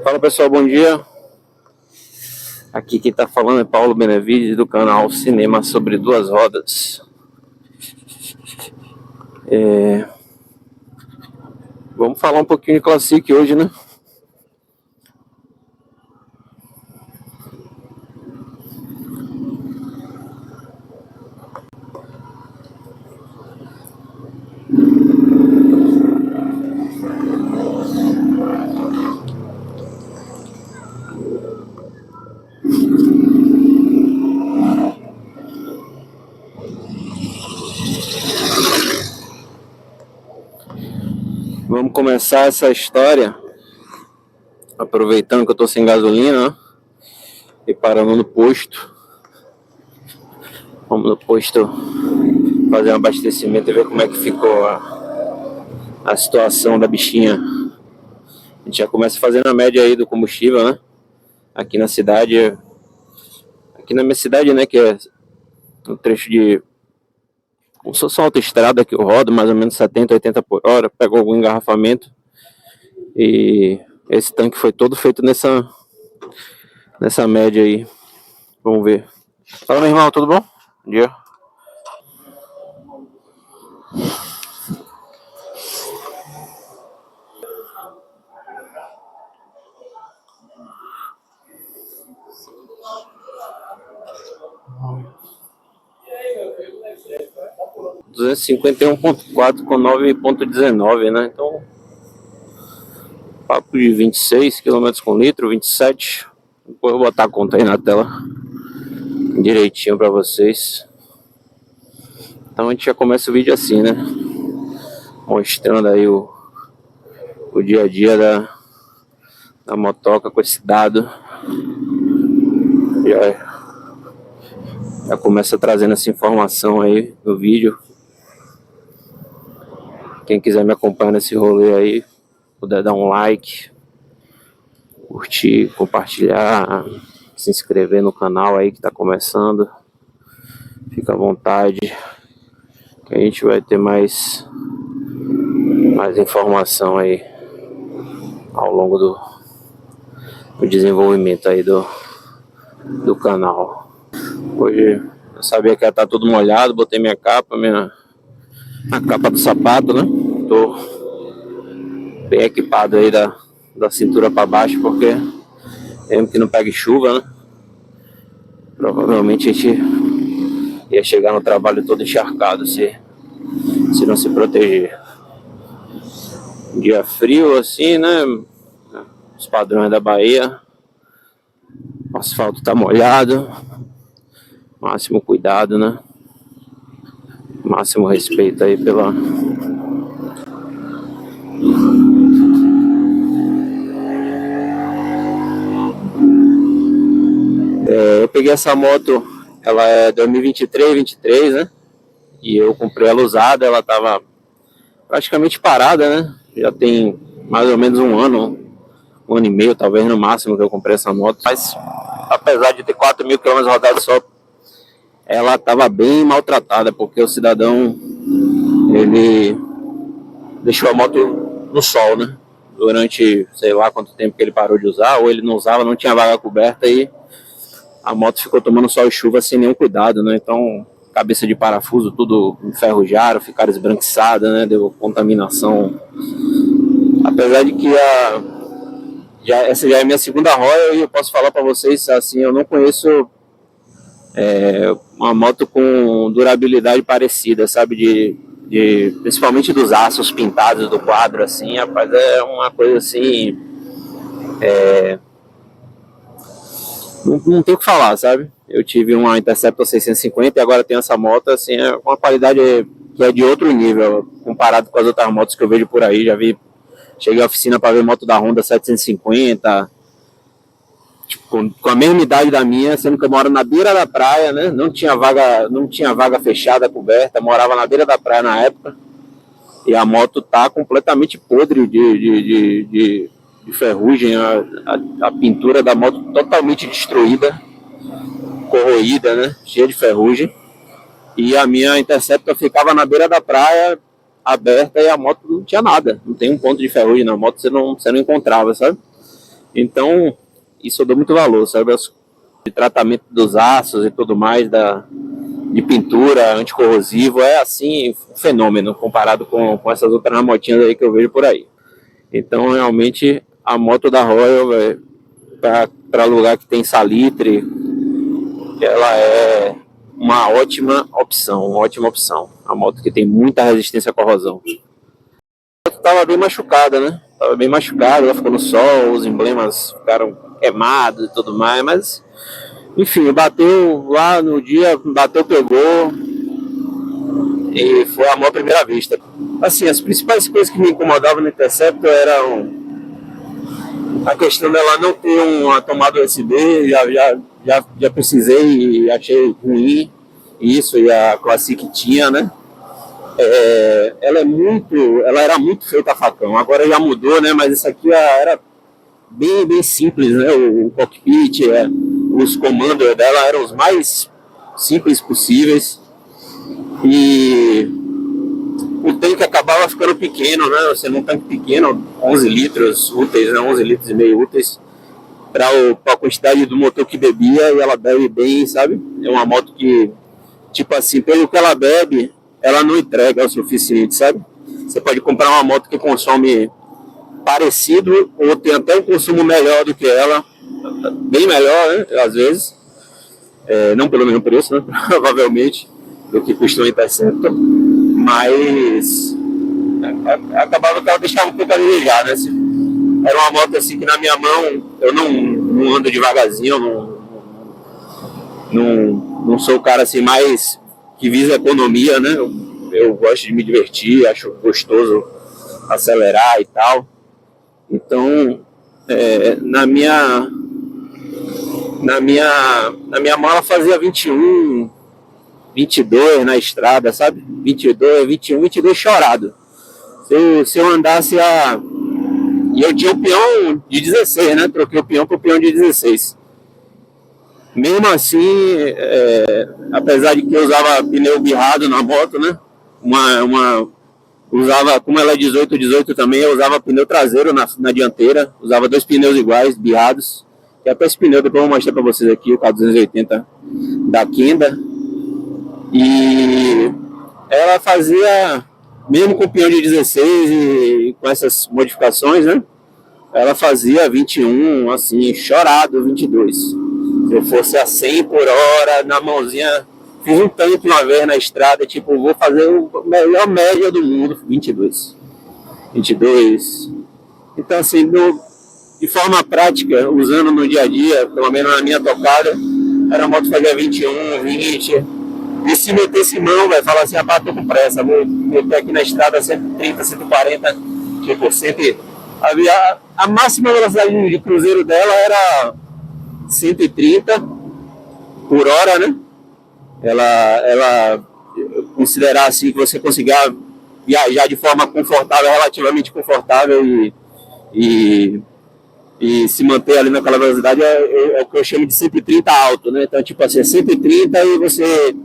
Fala pessoal, bom dia. Aqui quem tá falando é Paulo Benevides do canal Cinema sobre Duas Rodas. Vamos falar um pouquinho de Classic hoje, né? Vamos começar essa história aproveitando que eu tô sem gasolina, né? E parando no posto. Vamos no posto fazer um abastecimento e ver como é que ficou a situação da bichinha. A gente já começa fazendo a média aí do combustível, né? Aqui na cidade, aqui na minha cidade, né, que é um trecho de como se fosse uma autoestrada que eu rodo, mais ou menos 70, 80 por hora, pego algum engarrafamento e esse tanque foi todo feito nessa média aí. Vamos ver. Fala, meu irmão, tudo bom? Bom dia. Duzentos e cinquenta e 251.4 com 9,19, né? Então, papo de 26 km com litro, 27. Depois eu vou botar a conta aí na tela direitinho pra vocês. Então a gente já começa o vídeo assim, né? Mostrando aí o dia a dia da motoca com esse dado. Já começa trazendo essa informação aí no vídeo. Quem quiser me acompanhar nesse rolê aí, puder dar um like, curtir, compartilhar, se inscrever no canal aí que tá começando. Fica à vontade, que a gente vai ter mais informação aí ao longo do desenvolvimento aí do canal. Hoje eu sabia que ia estar tudo molhado, botei minha capa, a capa do sapato, né? Tô bem equipado aí da cintura para baixo, porque mesmo que não pegue chuva, né? Provavelmente a gente ia chegar no trabalho todo encharcado se não se proteger. Dia frio assim, né? Os padrões da Bahia. O asfalto tá molhado. Máximo cuidado, né? Máximo respeito aí pela... eu peguei essa moto, ela é 2023, 23, né? E eu comprei ela usada, ela tava praticamente parada, né? Já tem mais ou menos um ano e meio, talvez no máximo, que eu comprei essa moto. Mas apesar de ter 4.000 km rodados só, ela estava bem maltratada, porque o cidadão, ele deixou a moto no sol, né? Durante, sei lá quanto tempo que ele parou de usar, ou ele não usava, não tinha vaga coberta e a moto ficou tomando sol e chuva sem nenhum cuidado, né? Então, cabeça de parafuso tudo enferrujaram, ficaram esbranquiçadas, né? Deu contaminação. Apesar de que essa já é a minha segunda Royal e eu posso falar para vocês, assim, eu não conheço uma moto com durabilidade parecida, sabe? Principalmente dos aços pintados do quadro, assim, rapaz, é uma coisa assim. Não tem o que falar, sabe? Eu tive uma Interceptor 650 e agora tenho essa moto, assim, é uma qualidade que é de outro nível, comparado com as outras motos que eu vejo por aí. Cheguei à oficina para ver moto da Honda 750, tipo, com a mesma idade da minha, sendo que eu moro na beira da praia, né? Não tinha vaga fechada, coberta, morava na beira da praia na época. E a moto tá completamente podre de ferrugem, a pintura da moto totalmente destruída, corroída, né? Cheia de ferrugem. E a minha Interceptor ficava na beira da praia, aberta, e a moto não tinha nada. Não tem um ponto de ferrugem na moto, você não encontrava, sabe? Então, isso eu dou muito valor, sabe? De tratamento dos aços e tudo mais, de pintura, anticorrosivo, é assim, um fenômeno comparado com essas outras motinhas aí que eu vejo por aí. Então, realmente, a moto da Royal, para lugar que tem salitre, ela é uma ótima opção, uma ótima opção. A moto que tem muita resistência à corrosão. A moto estava bem machucada, né? Estava bem machucada, ela ficou no sol, os emblemas ficaram queimados e tudo mais, mas enfim, bateu lá no dia, bateu, pegou e foi amor à primeira vista. Assim, as principais coisas que me incomodavam no Interceptor eram a questão dela não ter uma tomada USB, já precisei e achei ruim isso, e a Classic tinha, né? Ela era muito feita a facão, agora já mudou, né? Mas isso aqui era bem simples, né? O cockpit, os comandos dela eram os mais simples possíveis e o tanque acabava ficando pequeno, né? Você num tanque pequeno, 11 litros úteis, né? 11 litros e meio úteis para a quantidade do motor que bebia, e ela bebe bem, sabe? É uma moto que, tipo assim, pelo que ela bebe, ela não entrega o suficiente, sabe? Você pode comprar uma moto que consome parecido ou tem até um consumo melhor do que ela, bem melhor, né? Às vezes, não pelo mesmo preço, né? Provavelmente, do que custou o Interceptor, mas acabava que ela deixava um pouco a desejar, né? Era uma moto assim que na minha mão eu não ando devagarzinho, não sou o cara assim mais que visa economia, né? Eu gosto de me divertir, acho gostoso acelerar e tal. Então, na minha mão ela fazia 21, 22 na estrada, sabe? 22, 21, 22 chorado. Se eu andasse E eu tinha o peão de 16, né? Troquei o peão pro peão de 16. Mesmo assim, apesar de que eu usava pneu birrado na moto, né? Usava, como ela é 18 também, eu usava pneu traseiro na dianteira. Usava 2 pneus iguais, birrados. E até esse pneu, depois eu vou mostrar pra vocês aqui, o K280 da Kenda. E ela fazia, mesmo com o peão de 16 e com essas modificações, né? Ela fazia 21, assim, chorado, 22. Se eu fosse a 100 por hora, na mãozinha, fiz um tanque uma vez na estrada, tipo, vou fazer a melhor média do mundo, 22. 22. Então, assim, de forma prática, usando no dia a dia, pelo menos na minha tocada, era a moto que fazia 21, 20. E se metesse mão, vai falar assim, tô com pressa, vou meter aqui na estrada 130, 140, tipo, sempre... A máxima velocidade de cruzeiro dela era 130 por hora, né? Ela considerar assim que você conseguia viajar de forma confortável, relativamente confortável e se manter ali naquela velocidade é o que eu chamo de 130 alto, né? Então, tipo assim, 130 e você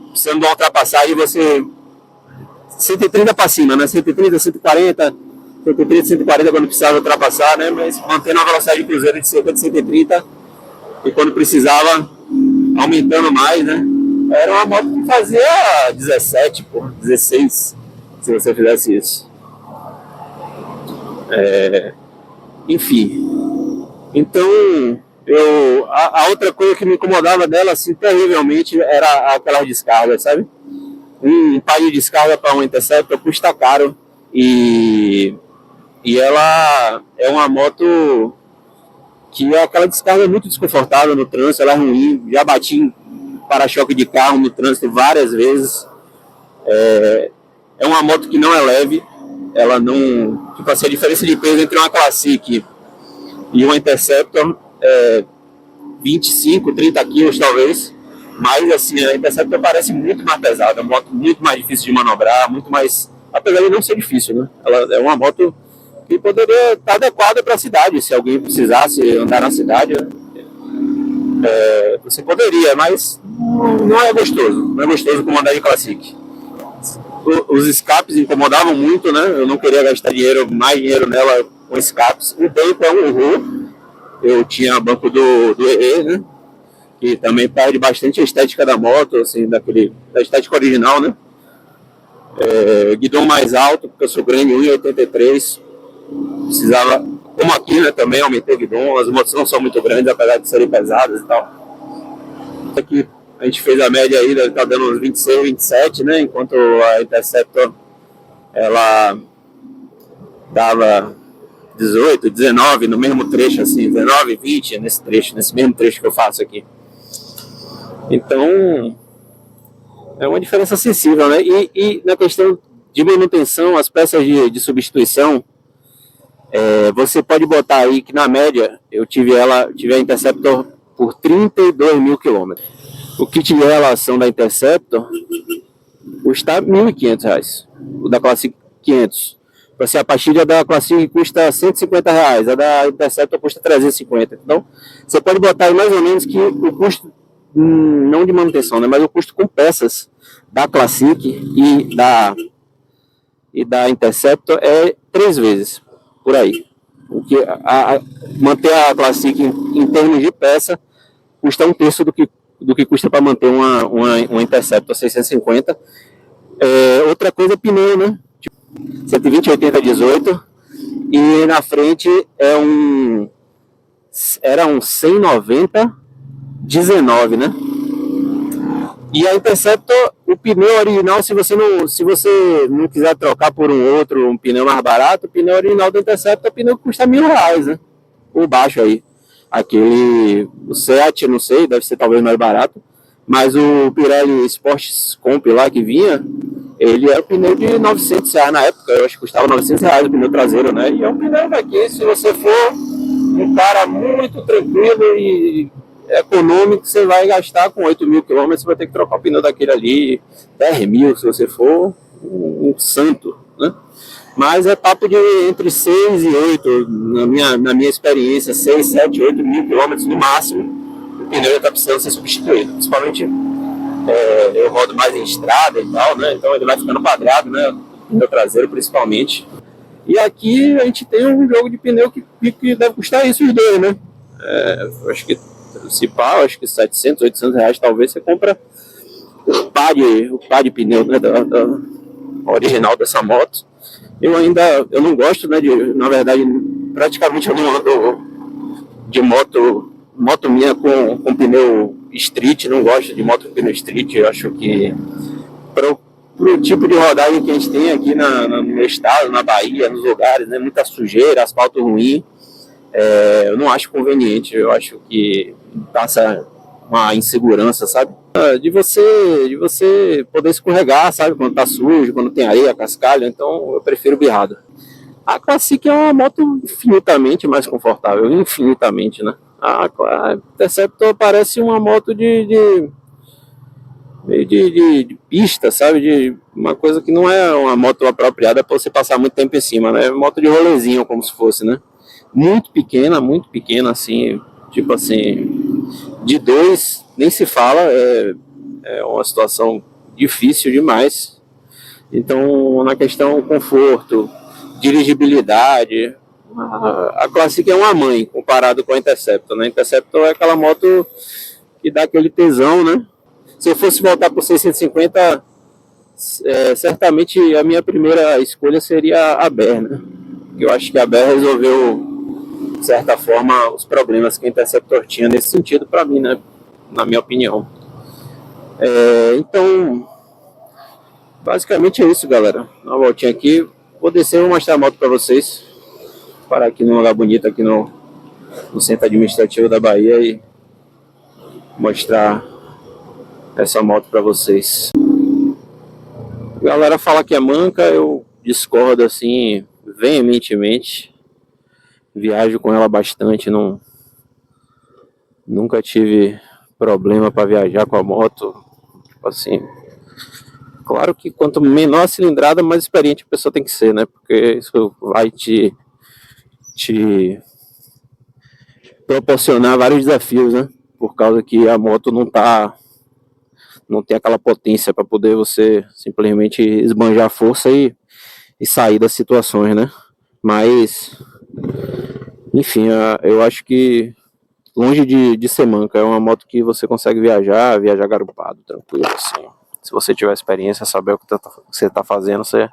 precisando de uma ultrapassagem, você 130 para cima, né? 130, 140, 130, 140 quando precisava ultrapassar, né? Mas mantendo a velocidade de cruzeiro de cerca de 130 e quando precisava aumentando mais, né? Era uma moto que fazia 17, 16, se você fizesse isso. Enfim. Então, a outra coisa que me incomodava dela, assim, terrivelmente, era aquelas descargas, sabe? Um par de descarga para um Interceptor custa caro e ela é uma moto que aquela descarga é muito desconfortável no trânsito, ela é ruim, já bati em para-choque de carro no trânsito várias vezes. É uma moto que não é leve, ela não... Tipo assim, a diferença de peso entre uma Classic e uma Interceptor é 25, 30 quilos talvez. Mas assim, a Interceptor parece muito mais pesada, uma moto muito mais difícil de manobrar, muito mais... Apesar de não ser difícil, né? Ela é uma moto que poderia estar adequada para a cidade, se alguém precisasse andar na cidade, né? Você poderia, mas não é gostoso. Não é gostoso como andar de Classic. Os escapes incomodavam muito, né? Eu não queria gastar mais dinheiro nela um escapes. O banco é um horror. Eu tinha banco do EE, né? Que também perde bastante a estética da moto, assim, da estética original, né? Guidão mais alto, porque eu sou grande, 1,83. Precisava, como aqui, né, também aumentei o guidão. As motos não são muito grandes, apesar de serem pesadas e tal. Aqui a gente fez a média aí, deve estar dando uns 26, 27, né? Enquanto a Interceptor, ela dava 18, 19 no mesmo trecho, assim, 19, 20 nesse mesmo trecho que eu faço aqui. Então, é uma diferença sensível, né? E na questão de manutenção, as peças de substituição, você pode botar aí que na média eu tive a Interceptor por 32 mil quilômetros. O kit de relação da Interceptor custa R$ 1.500. O da Classic 500. Para ser a pastilha da Classic custa R$ 150, a da Interceptor custa 350. Então, você pode botar aí mais ou menos que o custo, não de manutenção, né, mas o custo com peças da Classic e da Interceptor é 3 vezes por aí. O que manter a Classic em termos de peça custa 1/3 do que custa para manter uma Interceptor 650. Outra coisa é pneu, né? 120, 80, 18. E na frente era um 190, 19, né? E a Interceptor, o pneu original, se você não quiser trocar por um pneu mais barato, o pneu original da Interceptor é pneu que custa R$ 1.000, né? Por baixo aí. O Seat, não sei, deve ser talvez mais barato, mas o Pirelli Sport Comp lá que vinha, ele era um pneu de R$ 900 na época, eu acho que custava R$ 900 o pneu traseiro, né? E é um pneu daqui, se você for um cara muito tranquilo e econômico, você vai gastar com 8 mil quilômetros, você vai ter que trocar o pneu daquele ali, 10 mil se você for um santo, né? Mas é papo de entre 6 e 8, na minha experiência, 6, 7, 8 mil quilômetros no máximo, o pneu já está precisando ser substituído. Principalmente eu rodo mais em estrada e tal, né? Então ele vai ficando quadrado, né? O pneu traseiro principalmente. E aqui a gente tem um jogo de pneu que deve custar isso os dois, né? Acho que se pá, acho que 700, 800 reais talvez você compra o par de pneu, né, da original dessa moto. Eu não gosto, né, na verdade, praticamente eu não ando de moto minha com pneu street, não gosto de moto com pneu street. Eu acho que pro tipo de rodagem que a gente tem aqui no meu estado, na Bahia, nos lugares, né, muita sujeira, asfalto ruim, eu não acho conveniente. Eu acho que passa uma insegurança, sabe? De você poder escorregar, sabe? Quando tá sujo, quando tem areia, cascalho. Então eu prefiro birrado. A Classic é uma moto infinitamente mais confortável, infinitamente, né? A Interceptor parece uma moto de pista, sabe? De uma coisa que não é uma moto apropriada para você passar muito tempo em cima, né? É moto de rolezinho, como se fosse, né? Muito pequena, assim, tipo assim, de 2 nem se fala, é uma situação difícil demais. Então, na questão conforto, dirigibilidade, a Classic é uma mãe comparado com a Interceptor, né? A Interceptor é aquela moto que dá aquele tesão, né? Se eu fosse voltar por 650, certamente a minha primeira escolha seria a BER, né? Eu acho que a BER resolveu, de certa forma, os problemas que a Interceptor tinha nesse sentido para mim, né? Na minha opinião. Então, basicamente é isso, galera. Uma voltinha aqui. Vou descer e vou mostrar a moto para vocês. Parar aqui num lugar bonito, aqui no centro administrativo da Bahia, e mostrar essa moto para vocês. A galera fala que é manca, eu discordo assim veementemente. Viajo com ela bastante, nunca tive problema para viajar com a moto. Tipo assim, claro que quanto menor a cilindrada, mais experiente a pessoa tem que ser, né? Porque isso vai te proporcionar vários desafios, né? Por causa que a moto não tem aquela potência para poder você simplesmente esbanjar a força e sair das situações, né? Mas Enfim, eu acho que longe de ser manca, é uma moto que você consegue viajar garupado, tranquilo, assim. Se você tiver experiência, saber o que você tá fazendo, você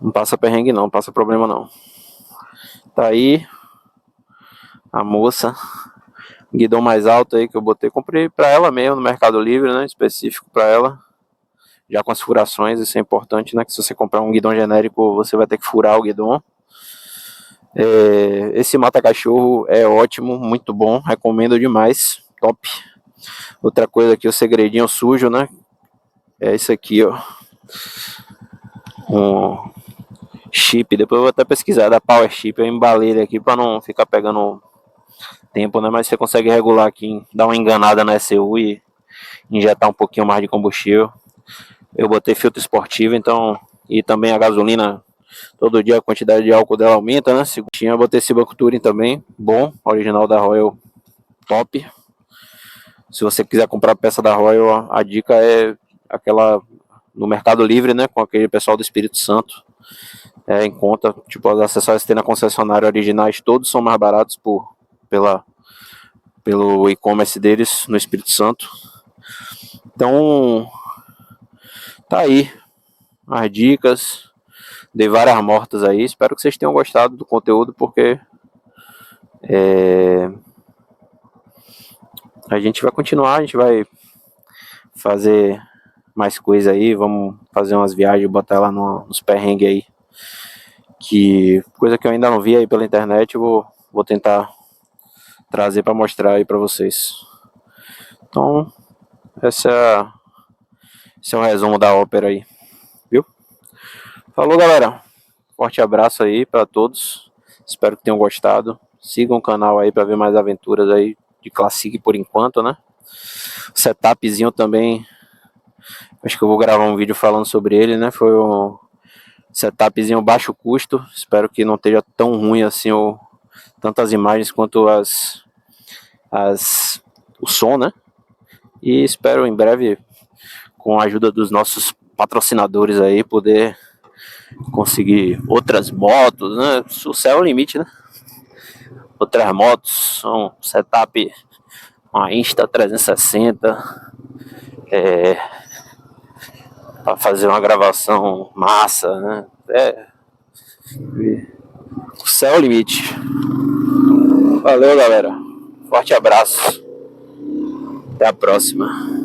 não passa perrengue não, passa problema não. Tá aí a moça, guidão mais alto aí que eu botei, comprei pra ela mesmo no Mercado Livre, né, específico pra ela, já com as furações, isso é importante, né, que se você comprar um guidão genérico, você vai ter que furar o guidão. Esse mata-cachorro é ótimo, muito bom, recomendo demais, top. Outra coisa aqui, o segredinho sujo, né, é isso aqui, ó, um chip, depois eu vou até pesquisar da Power Chip, eu embalei ele aqui pra não ficar pegando tempo, né, mas você consegue regular aqui, dar uma enganada na ECU e injetar um pouquinho mais de combustível. Eu botei filtro esportivo, então, e também a gasolina, todo dia a quantidade de álcool dela aumenta, né? Eu botei esse banco Touring também, bom, original da Royal, top. Se você quiser comprar peça da Royal, a dica é aquela no Mercado Livre, né? Com aquele pessoal do Espírito Santo. Em conta, tipo, os acessórios que tem na concessionária originais, todos são mais baratos pelo e-commerce deles no Espírito Santo. Então, tá aí as dicas. Dei várias mortas aí. Espero que vocês tenham gostado do conteúdo, porque a gente vai continuar, a gente vai fazer mais coisa aí, vamos fazer umas viagens, botar ela nos perrengues aí. Que coisa que eu ainda não vi aí pela internet, eu vou tentar trazer para mostrar aí para vocês. Então, esse é um resumo da ópera aí, viu? Falou, galera. Forte abraço aí para todos. Espero que tenham gostado. Sigam o canal aí para ver mais aventuras aí de Classic por enquanto, né? Setupzinho também. Acho que eu vou gravar um vídeo falando sobre ele, né? Foi um setupzinho baixo custo. Espero que não esteja tão ruim assim tantas imagens quanto o som, né? E espero em breve, com a ajuda dos nossos patrocinadores aí, poder conseguir outras motos, né? O céu é o limite, né? Outras motos, um setup, uma Insta360, para fazer uma gravação massa, né? O céu é o limite. Valeu, galera. Forte abraço. Até a próxima.